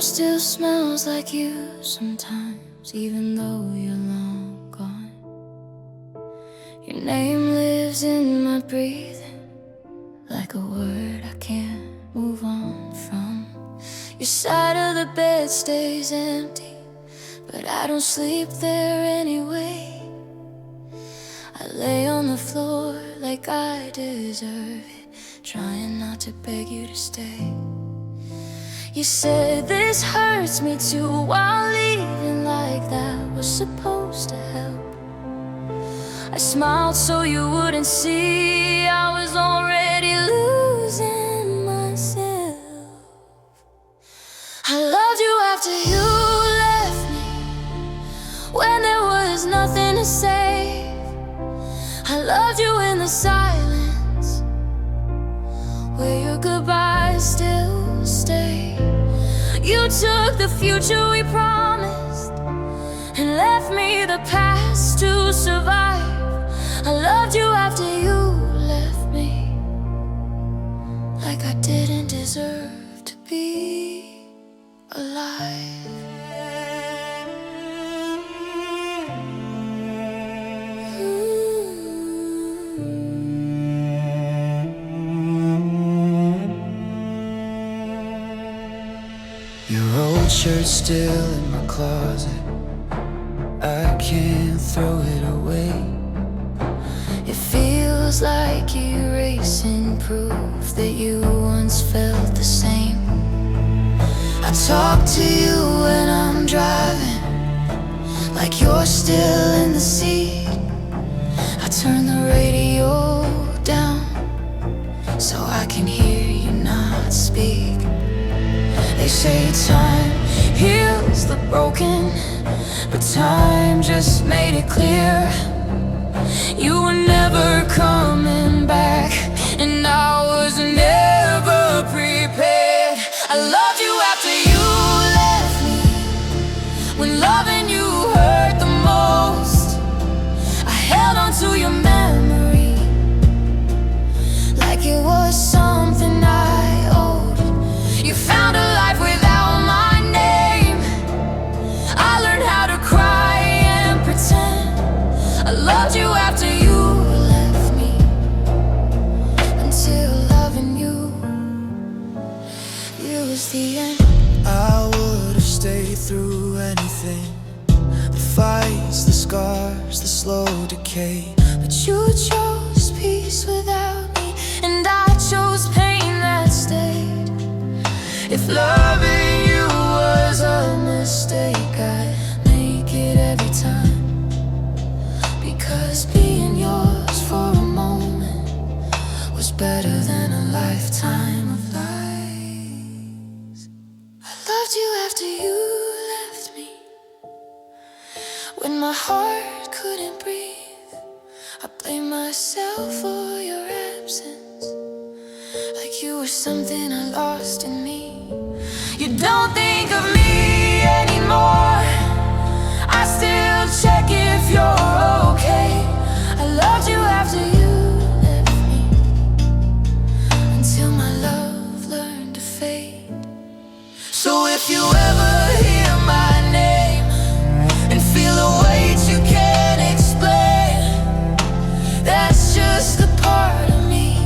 still smells like you sometimes, even though you're long gone. Your name lives in my breathing, like a word I can't move on from. Your side of the bed stays empty, but I don't sleep there anyway. I lay on the floor like I deserve it, trying not to beg you to stay. You said this hurts me too while leaving, like that was supposed to help. I smiled so you wouldn't see I was already losing myself. I loved you after you left me, when there was nothing to say. I loved you in the silence, where your goodbyes still stay. You took the future we promised and left me the past to survive. I loved you after you left me, like I didn't deserve to be alive. Your old shirt's still in my closet, I can't throw it away. It feels like erasing proof that you once felt the same. I talk to you when I'm driving, like you're still in the seat. I turn the radio down so I can hear you not speak. They say time heals the broken, but time just made it clear you were never coming back, and I was never prepared. I loved you after you left me, when loving you hurt the most. I held on to your memory like it was something I owed. You found a life without my name, I learned how to cry and pretend. I loved you after you left me, until loving you was the end. I would have stayed through anything, the fights, the scars, the slow decay. But you chose peace without me, and I chose pain that stayed. If loving you was a mistake, I'd make it every time, because being yours for a moment was better than a lifetime of lies. I loved you after you left me, when my heart couldn't breathe. I blame myself for your absence, like you were something I lost in me. You don't think of me anymore, I still check if you're okay. I loved you after you left me, until my love learned to fade. So if you ever hear my name and feel a weight you can't explain, that's just the part of me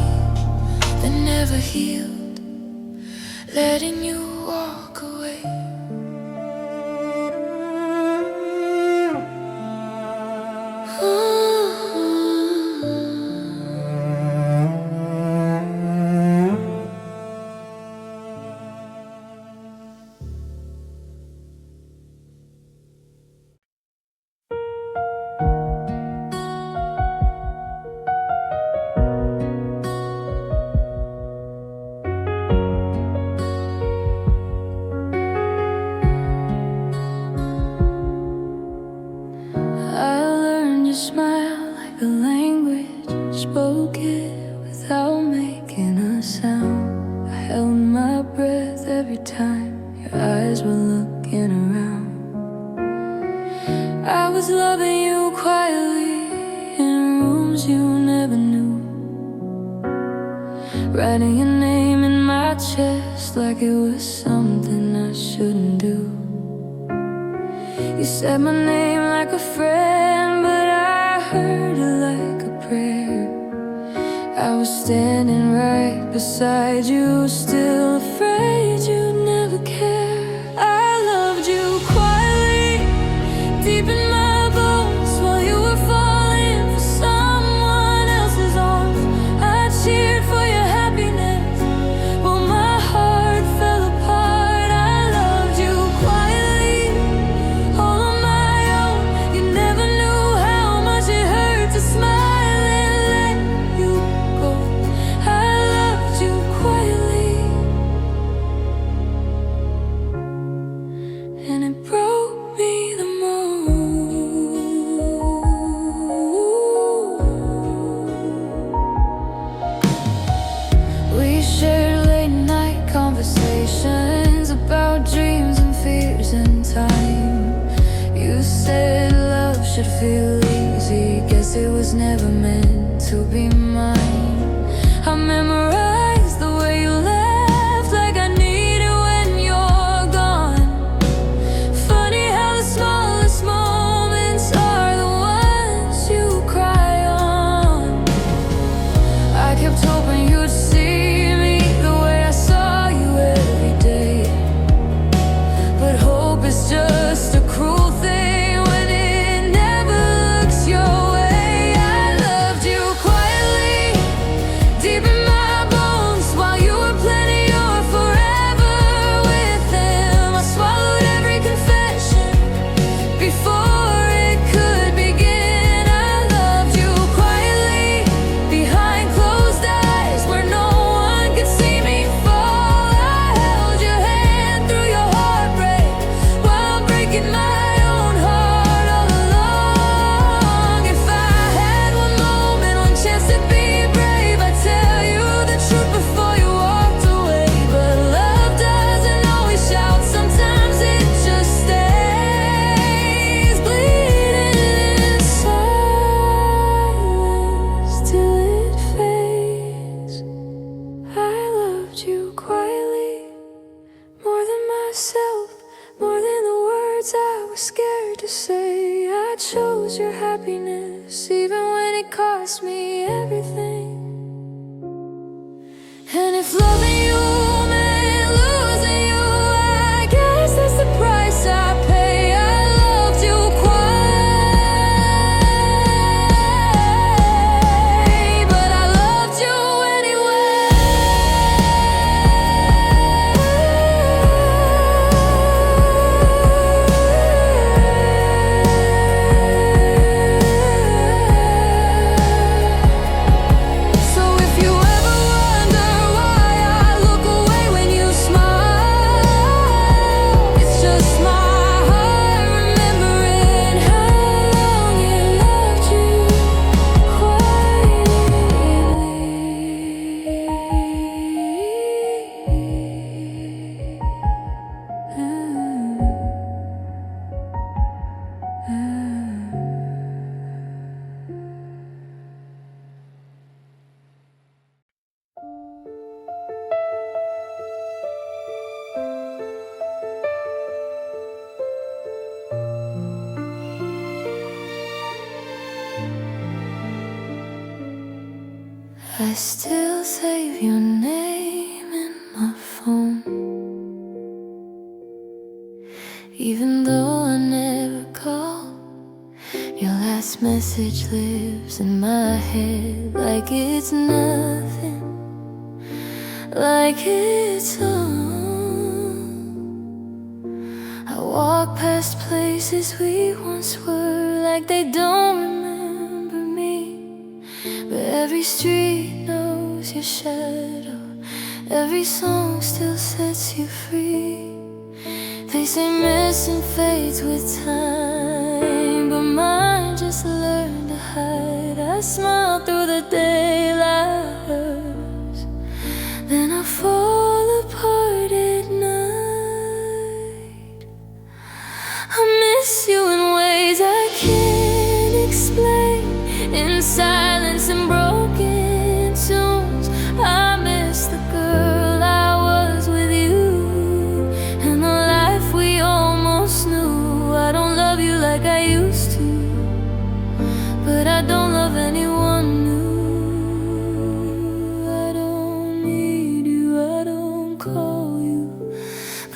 that never healed, letting you walk away. Smile like a language, spoke it without making a sound. I held my breath every time your eyes were looking around. I was loving you quietly in rooms you never knew, writing your name in my chest like it was something I shouldn't do. You said my name like a friend, but I heard it like a prayer. I was standing right beside you, still afraid you'd never care. I loved you quietly, deep in my bones, while you were falling for someone else's arms. I cheered for your happiness while my heart fell apart. I loved you quietly, all on my own. You never knew how much it hurt to smile and let you go. I loved you quietly, and it broke me the most. We shared late night conversations about dreams and fears and time. You said love should feel easy, guess it was never meant to be mine. I memorized the way you laughed, like I need it when you're gone. Funny how the smallest moments are the ones you cry on. I kept hoping you'd see me the way I saw you every day, but hope is just a cruel thing when it never looks your way. I loved you quietly, deep in my bones, while you were planning your forever with him. I swallowed every confession before it could begin. I loved you quietly, behind closed eyes, where no one could see me fall. I held your hand through your heartbreak while breaking my own heart all along. If I had one moment, one chance to be brave, I'd tell you the truth before you walked away. But love doesn't always shout, sometimes it just stays bleeding in silence till it fades. I loved you quietly, more than myself, more than the words I was scared to say. I chose your happiness, even when it cost me everything. And if loving you meant losing you, I guess that's the price I pay. I loved you quietly, but I loved you anyway. So if you ever wonder why I look away when you smile, it's just my heart remembering how long it loved you I still save your name in my phone, even though I never call. Your last message lives in my head like it's nothing, like it's home. I walk past places we once were, like they don't remember me. But every street knows your shadow, every song still sets you free. They say missing fades with time, but mine just learned to hide. I smile through the daylight hours, then I fall apart at night. I miss you in ways I can't explain, in silence and broken tunes. I miss the girl I was with you, and the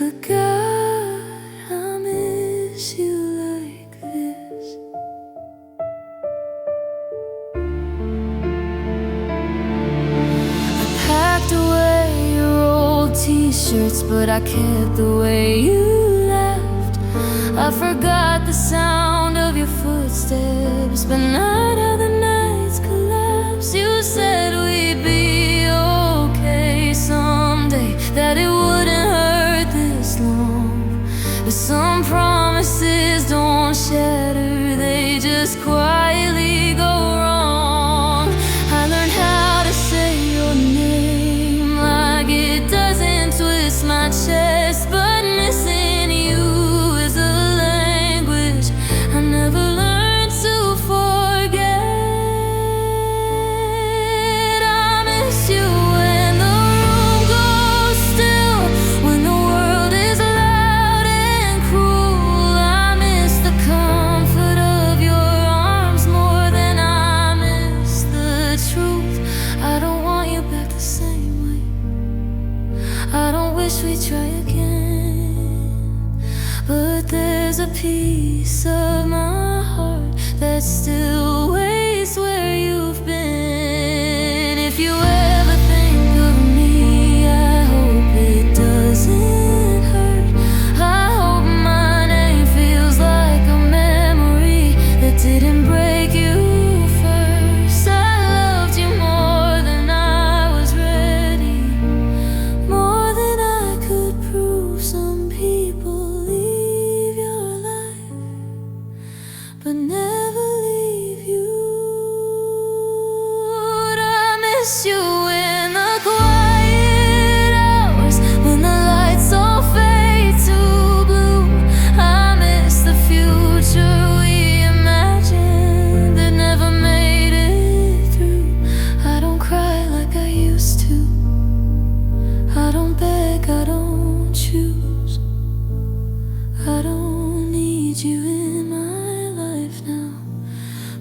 But God, I miss you like this. I packed away your old t-shirts, but I kept the way you left. I forgot the sound of your footsteps, but not how the nights collapse. You said we'd be okay someday, that it wouldn't hurt this long. But some promises don't shatter, they just quietly go wrong. I learned how to say your name like it doesn't twist my chest, but missing you is a language I never learned to forget. I miss you when the room goes still, when the world is loud and cruel. I miss the comfort of your arms more than I miss the truth. I don't want you back the same way. I don't wish we'd try again, but there's a piece of my heart that still waits where you've been. If you ever think of me, I hope it doesn't hurt. I hope my name feels like a memory that didn't break you first. I loved you more than I was ready, more than I could prove. Some people leave your life, but never leave you. I miss you in the quiet hours, when the lights all fade to blue. I miss the future we imagined that never made it through. I don't cry like I used to, I don't beg, I don't choose. I don't need you in my life now,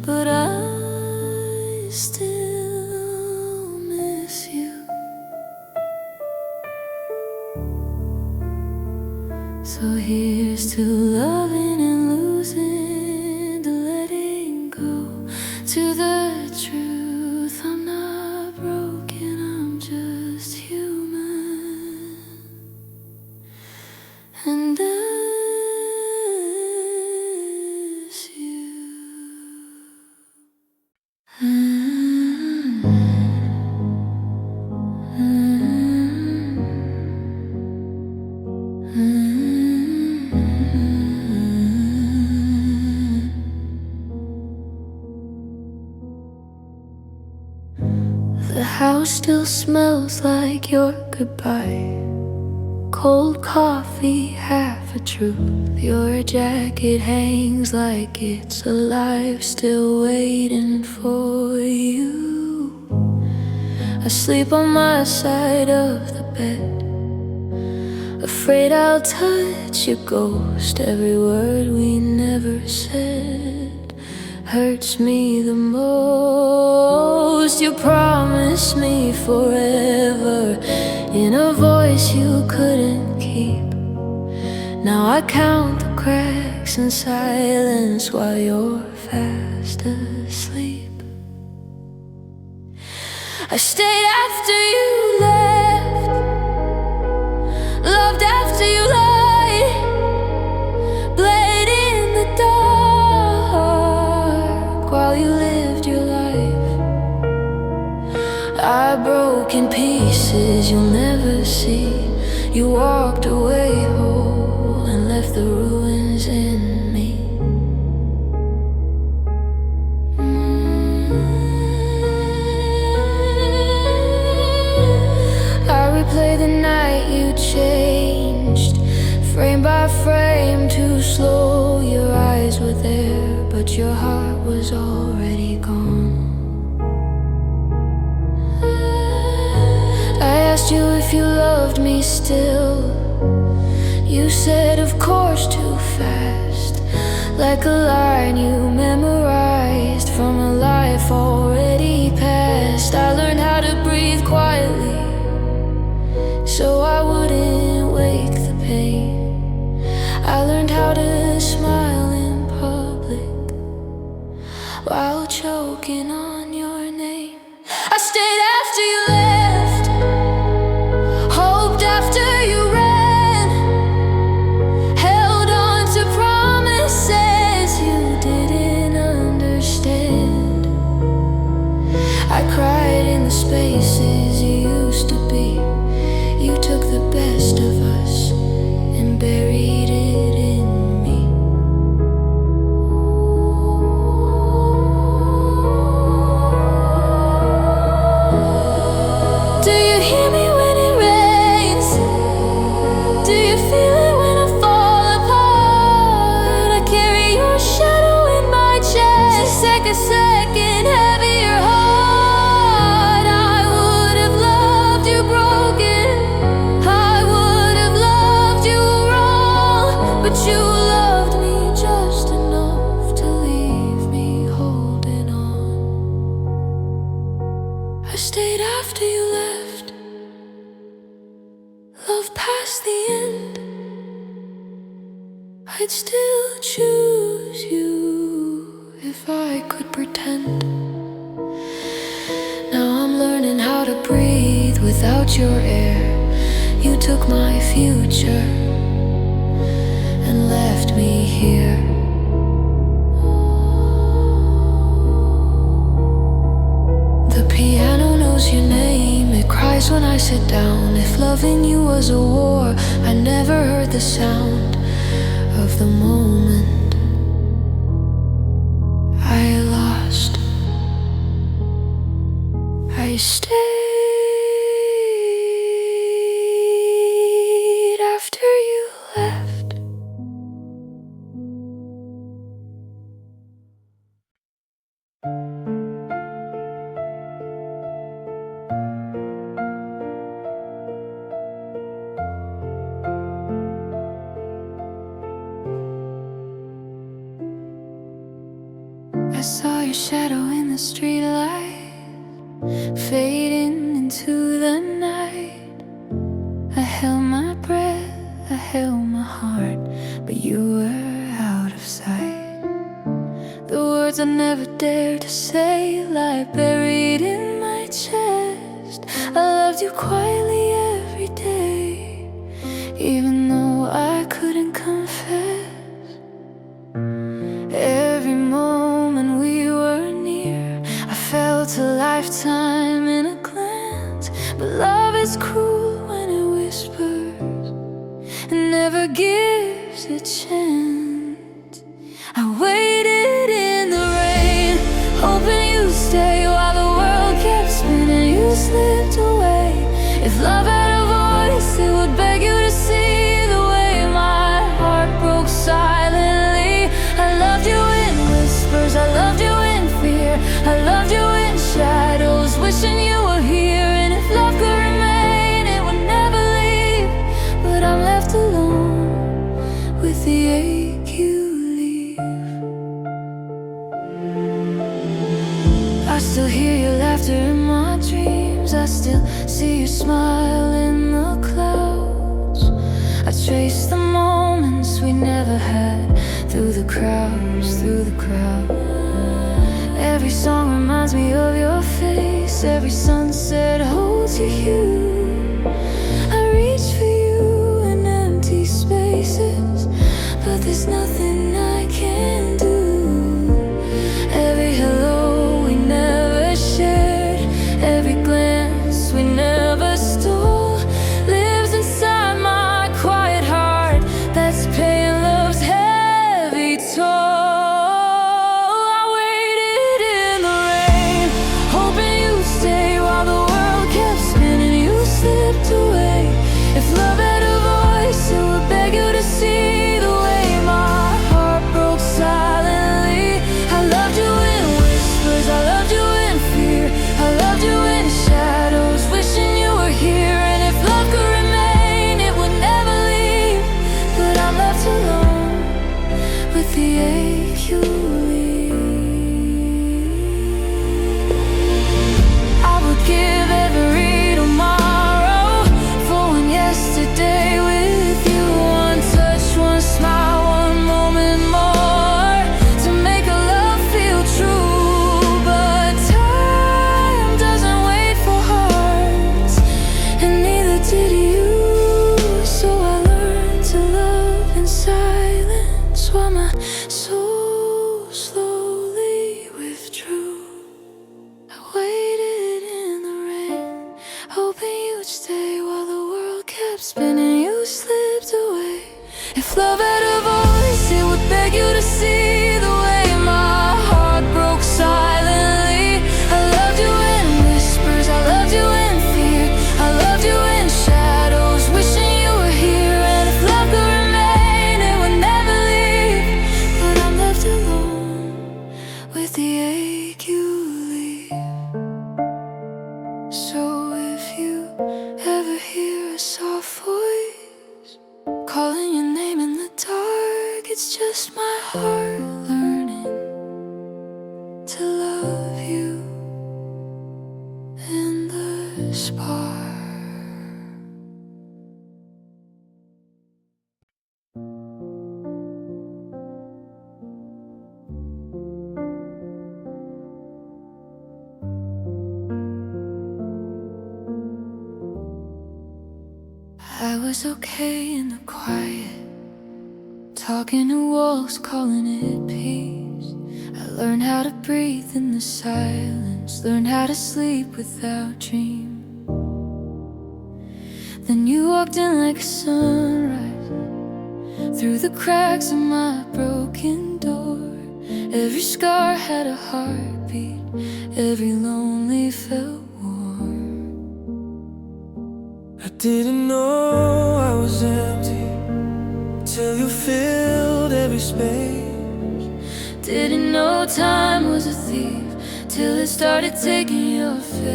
but I still miss you. So here's to loving and losing, to letting go, to the truth. I'm not broken, I'm just human. And I miss you. The house still smells like your goodbye. Cold coffee, half a truth. Your jacket hangs like it's alive, still waiting for you. I sleep on my side of the bed, afraid I'll touch your ghost. Every word we never said hurts me the most. You promised me forever in a voice you couldn't keep. Now I count the cracks in silence while you're fast asleep. I stayed after you left, loved after you lied, bled in the dark while you lived your life. I broke in pieces you'll never see. You walked away whole and left the ruins in me. I replay the night you changed, frame by frame, too slow. Your eyes were there, but your heart was already gone. I asked you if you loved me still. You said, of course, too fast, like a line you memorized from a life already past. I learned how to breathe quietly so I wouldn't wake the pain. choking on your name. I stayed after you left, hoped after you ran, held on to promises you didn't understand. I cried in the spaces you used to be. You took the best of us and buried it in me. Do you hear me when it rains? Do you feel it when I fall apart? I carry your shadow in my chest, a second heavier heart. I would have loved you broken, I would have loved you wrong, but you loved me just enough to leave me holding on. I stayed after you left, love past the end. I'd still choose you if I could pretend. Now I'm learning how to breathe without your air. You took my future and left me here. The piano knows your name, it cries when I sit down. If loving you was a war, I never heard the sound of the moment I lost. I stayed after you left. I saw your shadow in the streetlight, fading into the night. I held my breath, I held my heart, but you were out of sight. The words I never dared to say lie buried in my chest. I loved you quietly every day, even though I couldn't confess. Every moment we were near, I felt a lifetime in a glance. But love is cruel when it whispers and never gives a chance. I waited in the rain, hoping you'd stay while the world kept spinning. You slipped away. If love had a voice, it would beg you to see the way my heart broke silently. I loved you in whispers, I loved you in fear, I loved you in shadows, wishing you were here. And if love could remain, it would never leave. But I'm left alone with the ache you leave. I still hear your laughter in my dreams, I still see your smile in the clouds. I trace the moments we never had through the crowds, through the crowd. Every song reminds me of your face, every sunset holds your hue. I reach for you in empty spaces, but there's nothing I can do. Every hello we never shared, every glance we never stole, lives inside my quiet heart that's paying love's heavy toll. I waited in the rain, hoping you'd stay while the world kept spinning. You If love had a voice, it would beg you to see the way my heart broke silently. I loved you in whispers, I loved you in fear, I loved you in shadows, wishing you were here. And if love could remain, it would never leave. But I'm left alone with the ache you leave. So if you ever hear a soft voice calling your name in the dark, it's just my heart learning to love you in the spark. I was okay in the quiet, talking to walls, calling it peace. I learned how to breathe in the silence, learned how to sleep without dream. Then you walked in like a sunrise, through the cracks of my broken door. Every scar had a heartbeat, every lonely felt warm. I didn't know I was empty till you filled every space. Didn't know time was a thief till it started taking your face.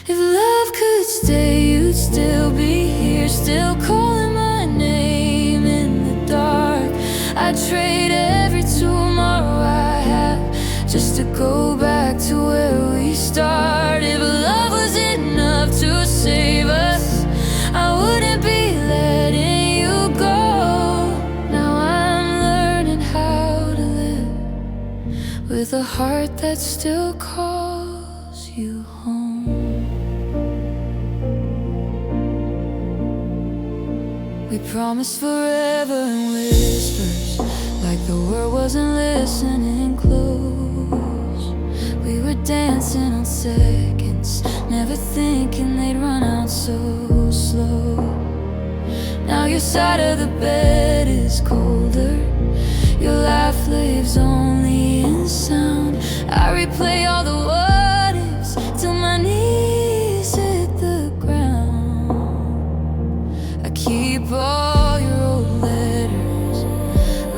If love could stay, you'd still be here, still calling my name in the dark. I'd trade every tomorrow I have just to go back to where we started. If love was enough to save us, I wouldn't be letting you go. Now I'm learning how to live with a heart that still calls you home. We promised forever in whispers, like the world wasn't listening close. We were dancing on seconds, never thinking they'd run out so slow. Now your side of the bed is colder, your laugh lives only in sound. I replay all the what ifs till my knees hit the ground. I keep all your old letters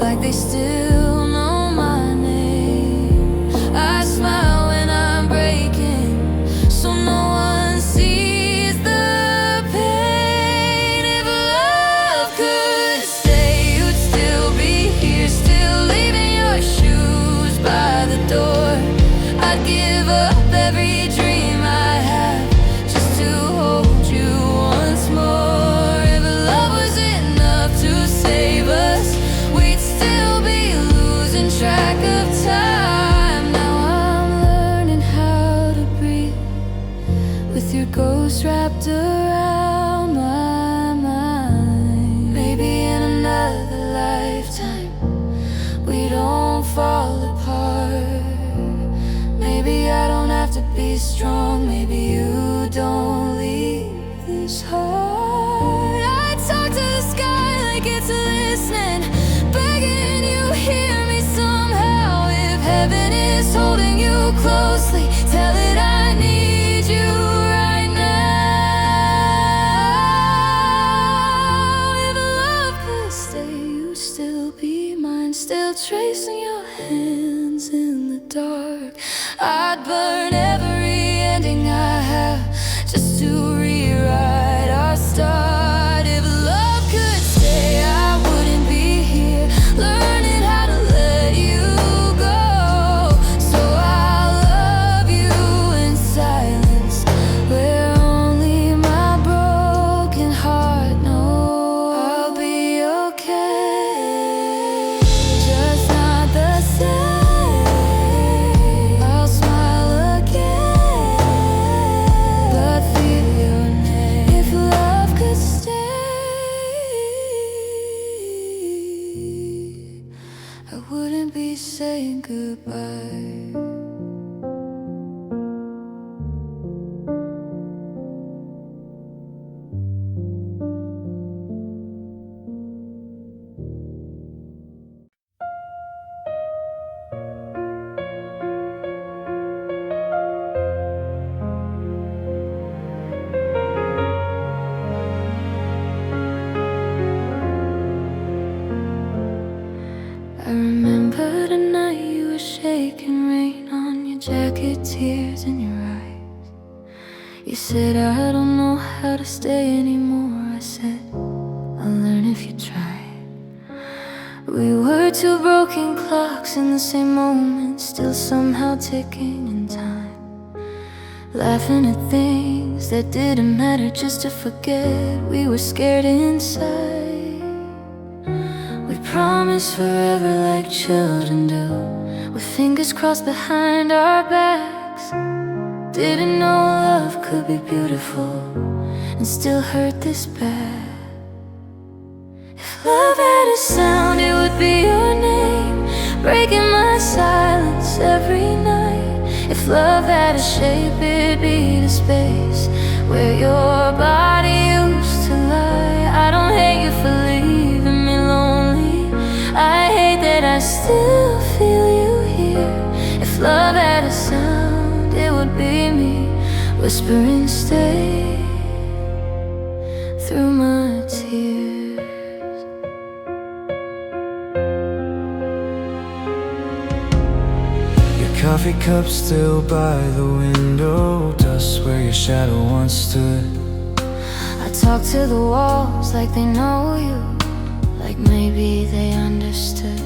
like they still know my name. I smile when I'm breaking, so no one sees the pain. If love could stay, you'd still be here, still leaving your shoes by the door. I'd give up every dream I have just to hold you once more. If love was enough to save us, we'd still be losing track of time. Now I'm learning how to breathe with your ghost wrapped around my mind. Maybe in another lifetime we don't fall apart. Maybe I don't have to be strong, maybe you don't leave this heart. I talk to the sky like it's listening, begging you hear me somehow. If heaven is holding you closely, tell it I need you right now. If love could stay, you'd still be mine, still tracing your hands in the dark. I'd burn every ending I have just to rewrite our start. If love could stay, I wouldn't be here, learning how to let you go. So I'll love you in silence, where only my broken heart knows I'll be okay. Just not the same. I'll smile again, but feel your name. If love could stay, I wouldn't be saying goodbye. how to stay anymore. I said, I'll learn if you try. We were two broken clocks in the same moment, still somehow ticking in time, laughing at things that didn't matter just to forget we were scared inside. We promised forever like children do, with fingers crossed behind our backs. Didn't know love could be beautiful and still hurt this bad. If love had a sound, it would be your name, breaking my silence every night. If love had a shape, it'd be the space where your body used to lie. I don't hate you for leaving me lonely, I hate that I still feel you here. If love had a sound, it would be me whispering stay through my tears. Coffee cup still by the window, dust where your shadow once stood. I talk to the walls like they know you, like maybe they understood.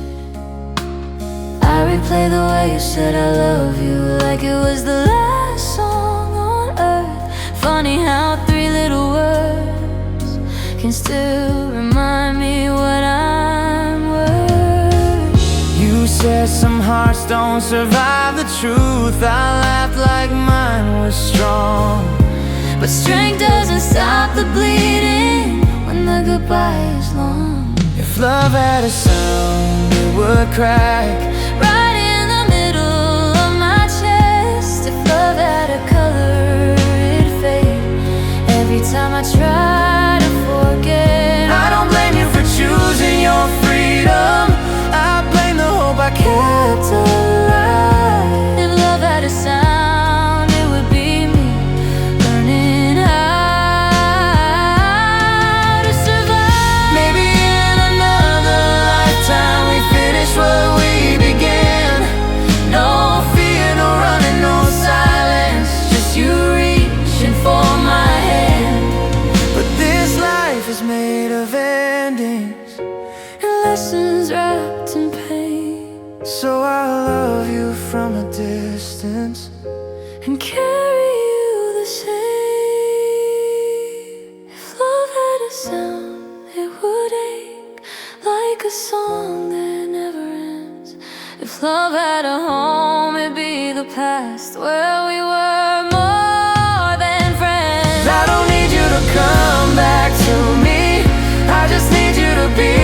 I replay the way you said I love you, like it was the last song on earth. Funny how three little words can still remind me what I'm worth. You said some hearts don't survive the truth. I laughed like mine was strong, but strength doesn't stop the bleeding when the goodbye is long. If love had a sound, it would crack right in the middle of my chest. If love had a color, it'd fade every time I try to forget. I don't blame you for choosing your freedom, I blame the hope I kept alive. If love had a sound, it would be me learning how to survive. Maybe in another lifetime we finish what we began. No fear, no running, no silence, just you reaching for my hand. But this life is made of endings and lessons wrapped in pain, so I love you from a distance and carry you the same. If love had a sound, it would ache like a song that never ends. If love had a home, it'd be the past where we were more than friends. I don't need you to come back to me, I just need you to be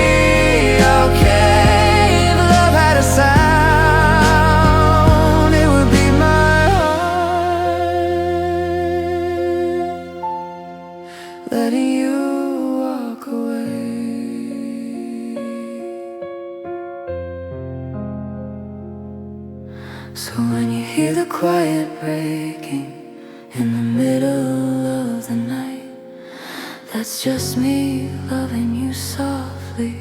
okay. If love had a sound, it would be my heart letting you walk away. So when you hear the quiet breaking in the middle of the night, that's just me loving you softly,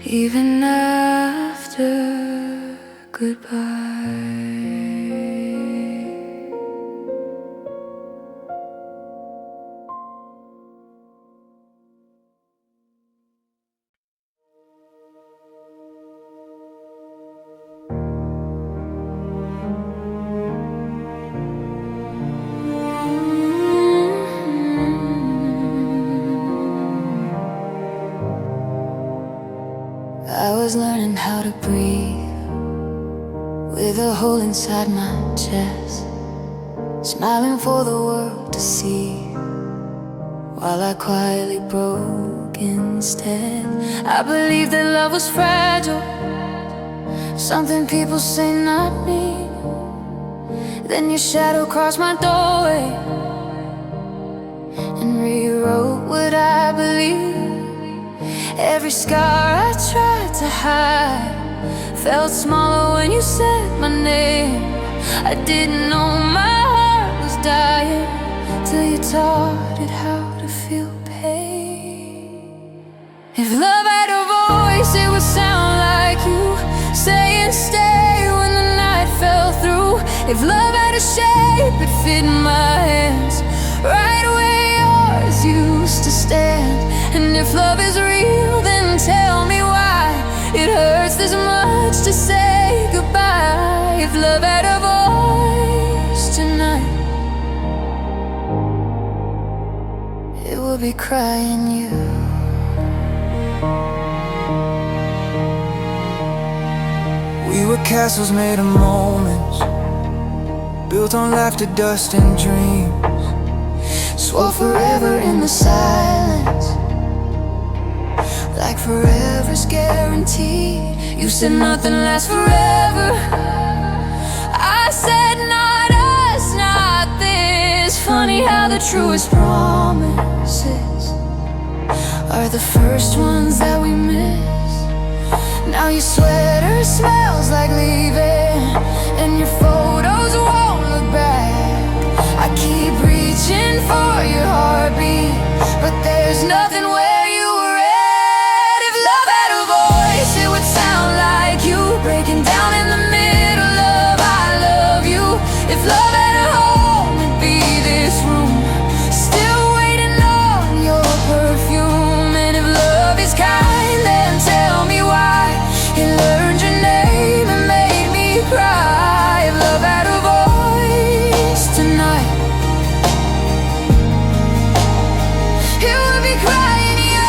even after goodbye. I was learning how to breathe with a hole inside my chest, smiling for the world to see, while I quietly broke instead. I believed that love was fragile, something people say not me. Then your shadow crossed my doorway and rewrote what I believed. Every scar I tried to hide felt smaller when you said my name. I didn't know my heart was dying till you taught it how to feel pain. If love had a voice, it would sound like you saying stay when the night fell through. If love had a shape, it fit my hands if love is real, then tell me why it hurts this much to say goodbye. If love had a voice tonight, it would be crying you. We were castles made of moments, built on laughter, dust and dreams. Swore forever in the silence, like forever's guaranteed. You said nothing lasts forever. I said not us, not this. Funny how the truest promises are the first ones that we miss. Now your sweater smells like leaving, and your photos won't look back. I keep reaching for your heartbeat, but there's nothing where you were at. If love had a voice, it would sound like you, breaking down in the middle of I love you. If love had a home, it'd be this room, still waiting on your perfume. And if love is kind, then tell me why he learned your name and made me cry. If love had a voice tonight, it would be crying you.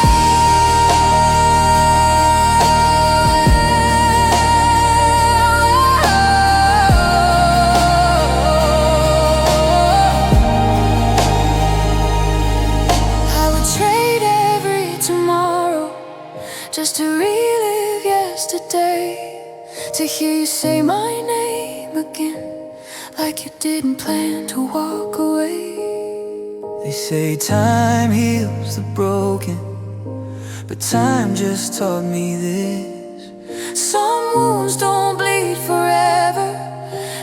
I would trade every tomorrow just to relive yesterday, to hear you say my name again, like you didn't plan to walk away. They say time heals the broken, but time just taught me this: Some wounds don't bleed forever,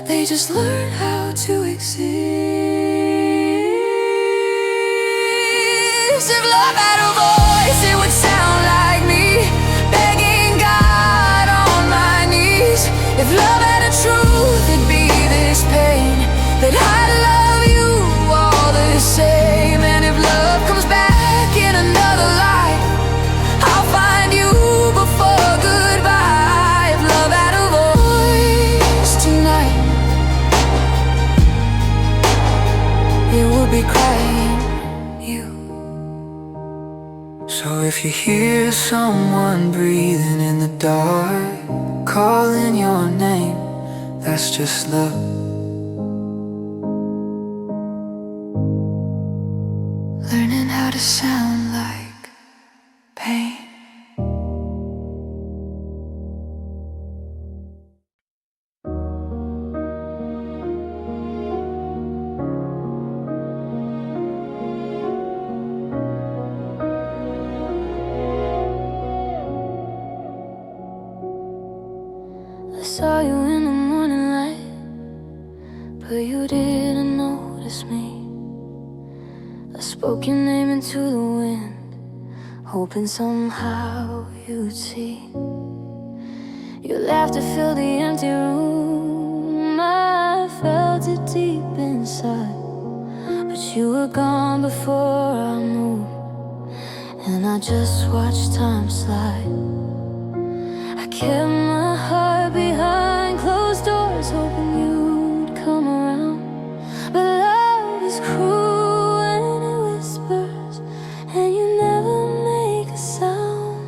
they just learn how to exist. If love had a voice, it would sound like me, begging God on my knees. If love had a truth, it'd be this pain, that I'd love you all the same. And if love comes back in another life, I'll find you before goodbye. If love had a voice tonight, it would be crying you. So if you hear someone breathing in the dark, calling your name, that's just love. Learning how to sound like pain. I saw you in the morning light, but you didn't notice me. I spoke your name into the wind, hoping somehow you'd see. Your laughter filled the empty room. I felt it deep inside, but you were gone before I moved, and I just watched time slide. I kept my heart behind closed doors, hoping you'd come around. But love is cruel and it whispers, and you never make a sound.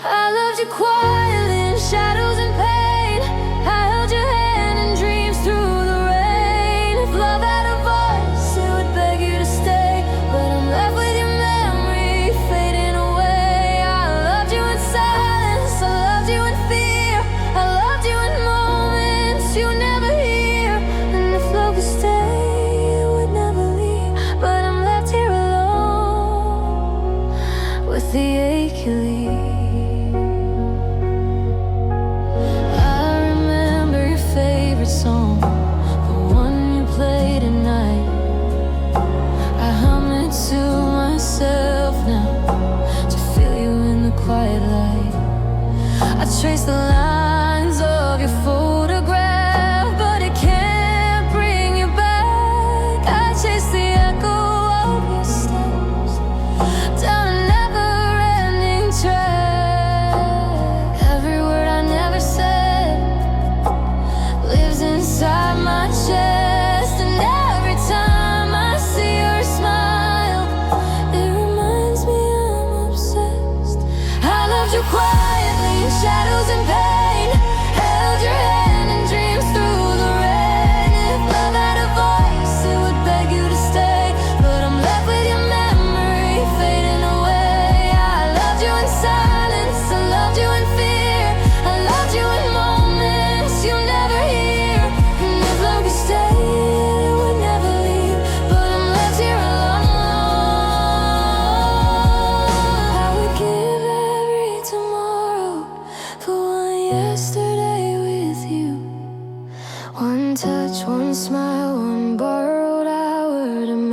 I loved you quietly in shadows and pain. I held your hand in dreams through the rain. If love had a voice, it would beg you to stay, but I'm left with your memory fading away. I loved you in silence, I loved you in fear, I loved you in moments you never hear. And if love could stay, it would never leave, but I'm left here alone with the ache you leave. Song, the one you played at night. I hum it to myself now, to feel you in the quiet light. I trace the lines of your photograph, but it can't bring you back. I chase the echo of your steps,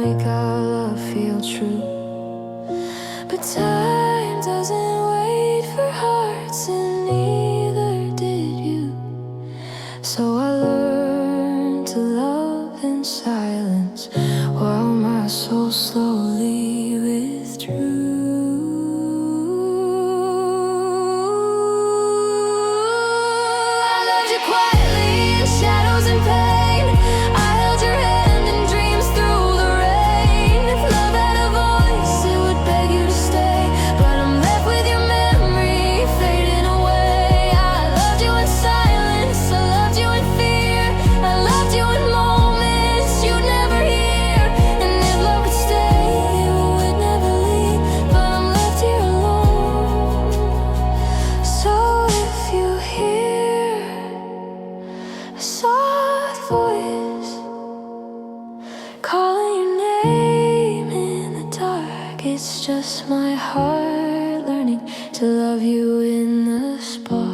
make our love feel true. But time doesn't wait for hearts, and neither did you. So I learned to love in silence while my soul slowly withdrew. I loved you quietly in shadows and pain. I held your hand in dreams through the rain. If love had a voice, it would beg you to stay, but I'm left with your memory fading away. I loved you in silence, I loved you in fear, I loved you in moments you'd never hear. And if love could stay, it would never leave, but I'm left here alone. So if you hear a soft voice calling your name in the dark, it's just my heart learning to love you in the spark.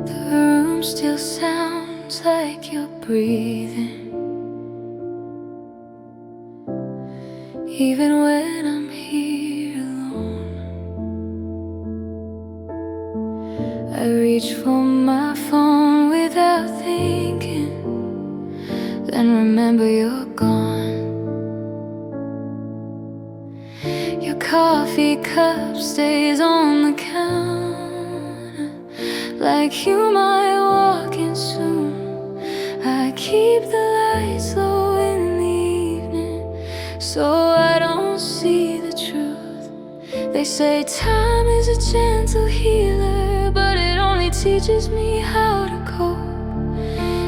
The room still sounds like you're breathing, even when I'm here alone. I reach for my phone without thinking, then remember you're gone. Your coffee cup stays on the counter, like you might walk in soon. I keep the lights low in the evening, so I don't see the truth. They say time is a gentle healer, but it only teaches me how to cope.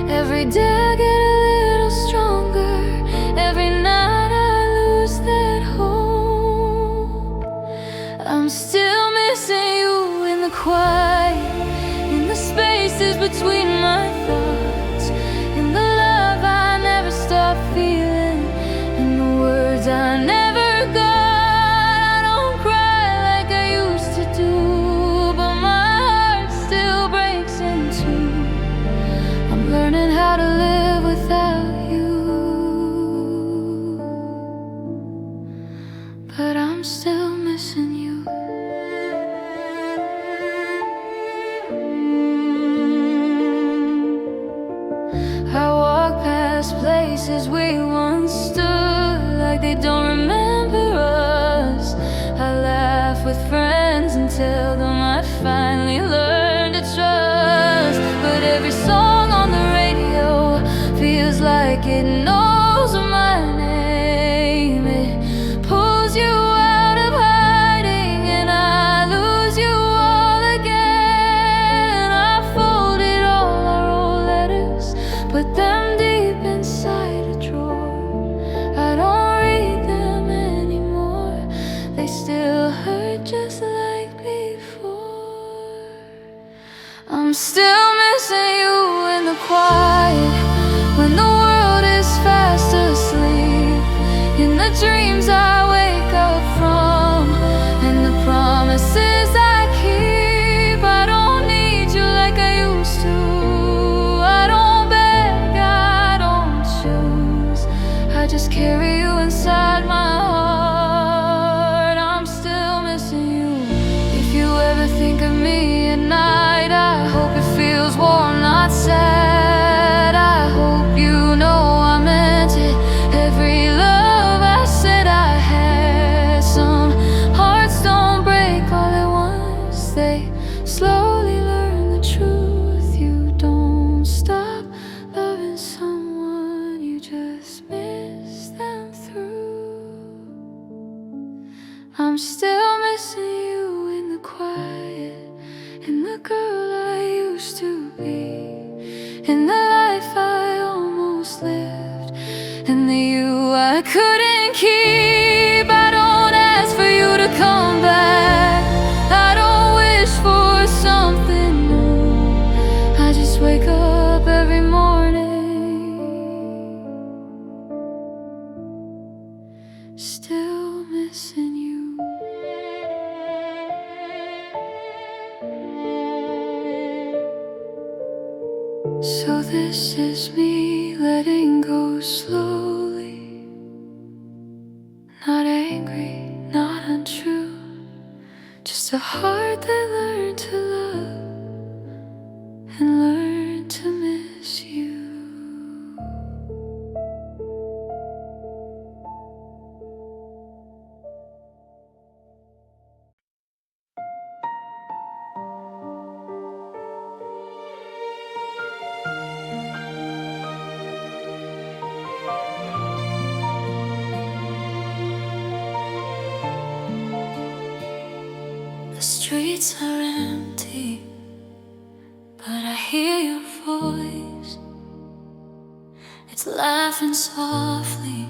Every day I get a little stronger, every night I lose that hope. I'm still missing you in the quiet, in the spaces between my thoughts, in the love I never stopped feeling, in the words I never got. I don't cry like I used to do, but my heart still breaks in two. I'm learning how to live without you, but I'm still missing you. I walk past places we once stood, like they don't remember us. I laugh with friends and tell them I finally learned to trust. But every song on the radio feels like it knows my name. It pulls you out of hiding, and I lose you all again. I folded all our old letters, put them deep inside a drawer. I don't read them anymore, they still hurt just like before. I'm still missing you in the quiet, when the world is fast asleep, in the dreams I wake up from, and the promises I keep. I don't need you like I used to, I don't beg, I don't choose, I just carry you inside my heart. I'm still missing you. If you ever think of me at night, I hope it feels warm, not sad. I hope you know I meant it, every love I said I had. Some hearts don't break all at once, they slowly learn the truth. You don't stop loving someone, you just miss them through. I'm still missing you in the quiet, in the girl I used to be, in the life I almost lived, in the you I couldn't keep. I don't ask for you to come back, I don't wish for something new. I just wake up every morning still missing you. So this is me letting go slowly, not angry, not untrue, just a heart that learned to love and learned to miss you. The streets are empty, but I hear your voice. It's laughing softly,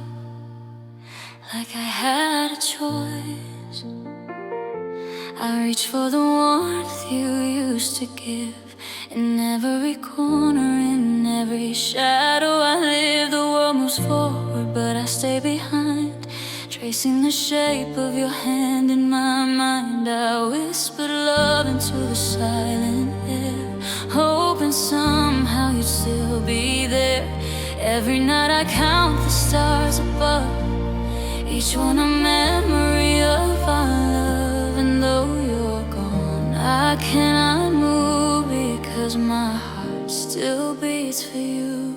like I had a choice. I reach for the warmth you used to give. In every corner, in every shadow I live, the world moves forward, but I stay behind, tracing the shape of your hand in my mind. I whispered love into the silent air, hoping somehow you'd still be there. Every night I count the stars above, each one a memory of our love. And though you're gone, I cannot move, because my heart still beats for you.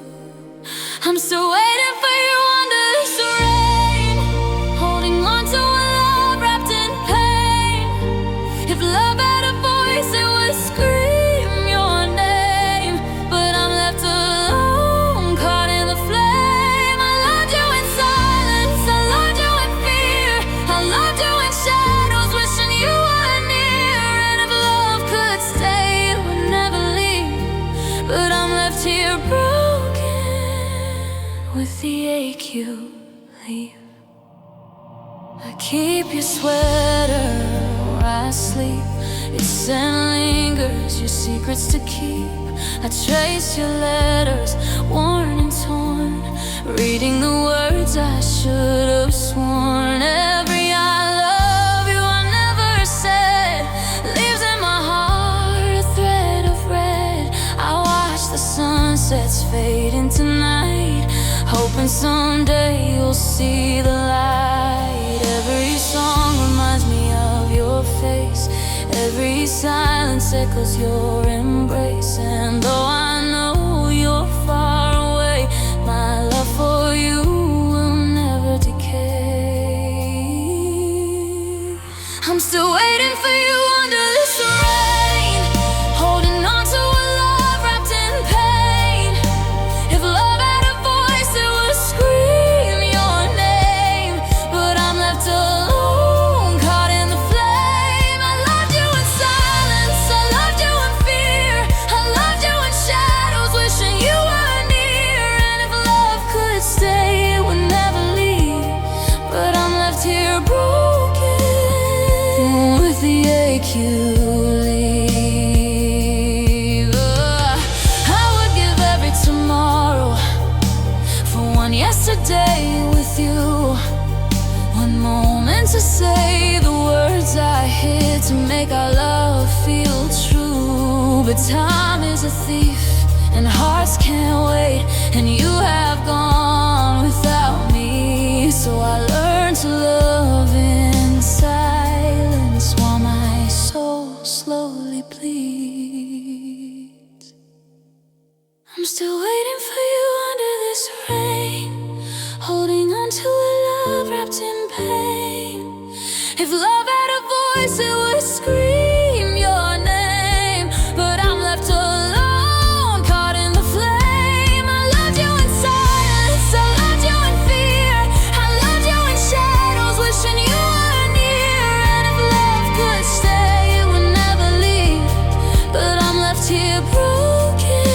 I'm still waiting for you under this rain, holding on to a love wrapped in pain. If love had a voice, it would scream your name, but I'm left alone, caught in the flame. I loved you in silence, I loved you in fear, I loved you in shadows, wishing you were near. And if love could stay, it would never leave, but I'm left here broken with the ache you leave. I keep your sweater where I sleep, its scent lingers, your secrets to keep. I trace your letters, worn and torn, reading the words I should have sworn. Every I love you I never said lives in my heart, a thread of red. I watch the sunsets fade into night, hoping someday you'll see the light. Every song reminds me of your face, every silence echoes your embrace. And though I know you're far away, my love for you will never decay. I'm still waiting for you under this rain, holding on to a love wrapped in pain. If love had a voice, it would scream your name, but I'm left alone, caught in the flame. I loved you in silence, I loved you in fear, I loved you in shadows, wishing you were near. And if love could stay, it would never leave, but I'm left here broken with the ache you leave. I would give every tomorrow for one yesterday with you, one moment to say the words I hid to make our love feel true. But time is a thief and hearts can't wait, and you have gone without me. So I learned to love in silence while my soul slowly bleeds. I'm still waiting for you under this rain, holding on to a love wrapped in pain. If love had a voice, it would scream your name, but I'm left alone, caught in the flame. I loved you in silence, I loved you in fear, I loved you in shadows, wishing you were near. And if love could stay, it would never leave, but I'm left here broken.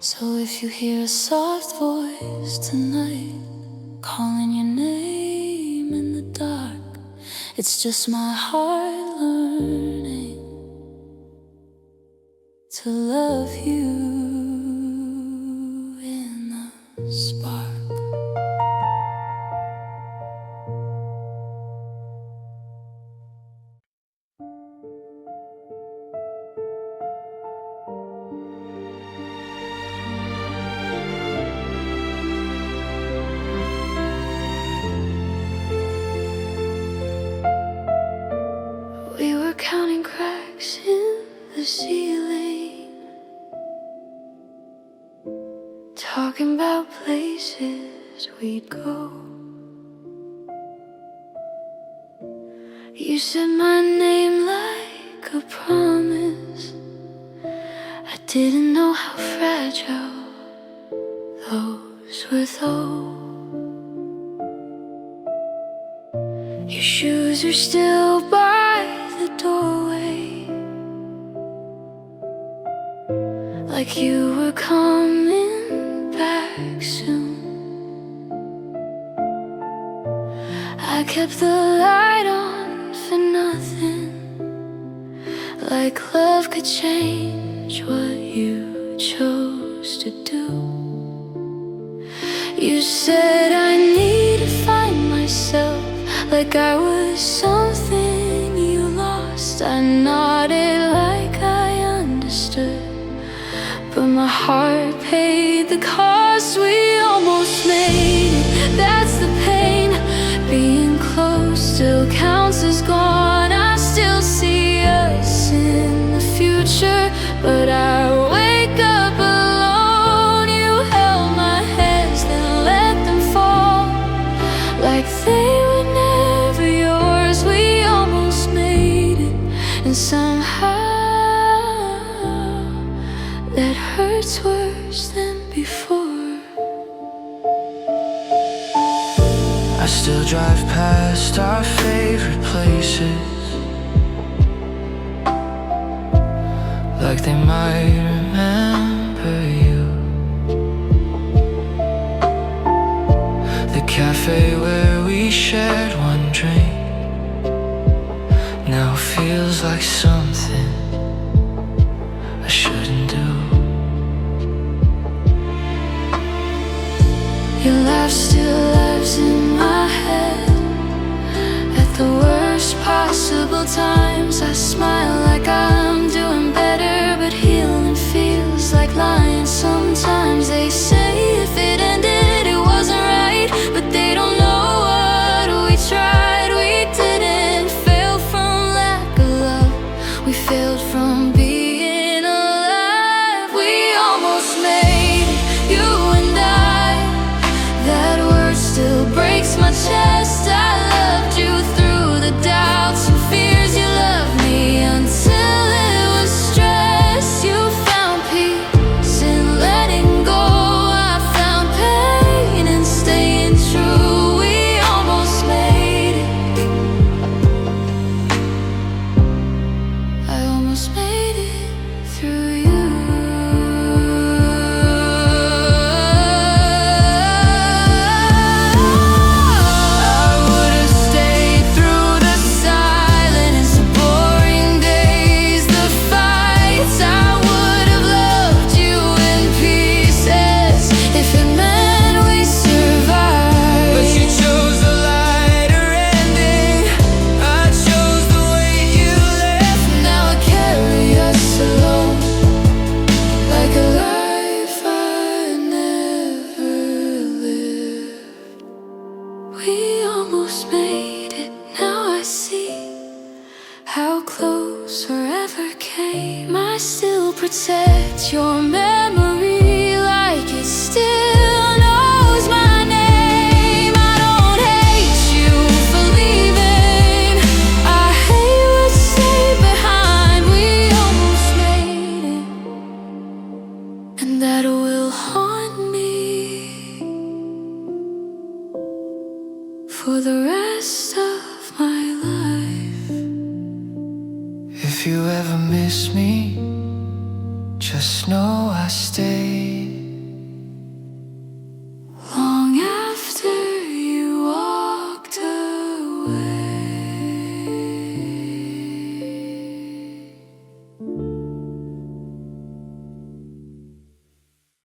So if you hear a soft voice tonight, calling your name in the dark, it's just my heart learning to love you in the spark. talking about places we'd go. You said my name like a promise. I didn't know how fragile those were though. Your shoes are still by the doorway, like you were coming back soon. I kept the light on for nothing, like love could change what you chose to do. You said I need to find myself, like I was something you lost. I nodded like I understood, but my heart paid the cost. We almost made it, that's the pain. Being close still counts as gone. I still see us in the future, but I wake up alone. You held my hands, then let them fall, like they were never yours. We almost made it, and somehow that hurts worse than before. I still drive past our favorite places, like they might remember you. The cafe where we shared one drink now feels like something I shouldn't do. Your laugh still lives in my head. At the worst possible times I smile like I'm doing better, but healing feels like lying sometimes. They say if it ended it wasn't right, but they don't know what we tried. We didn't fail from lack of love, we failed from being alive. We almost made it, you and I. That word still breaks my chest. I loved you through the doubts and fears. You loved me until it was stress. You found peace in letting go. I found pain in staying true. We almost made it. I almost made it through you. We almost made it, now I see how close forever came. I still protect your memory like it still knows my name. I don't hate you for leaving, I hate what's stayed behind. We almost made it, and that will haunt me for the rest of my life. If you ever miss me, just know I stay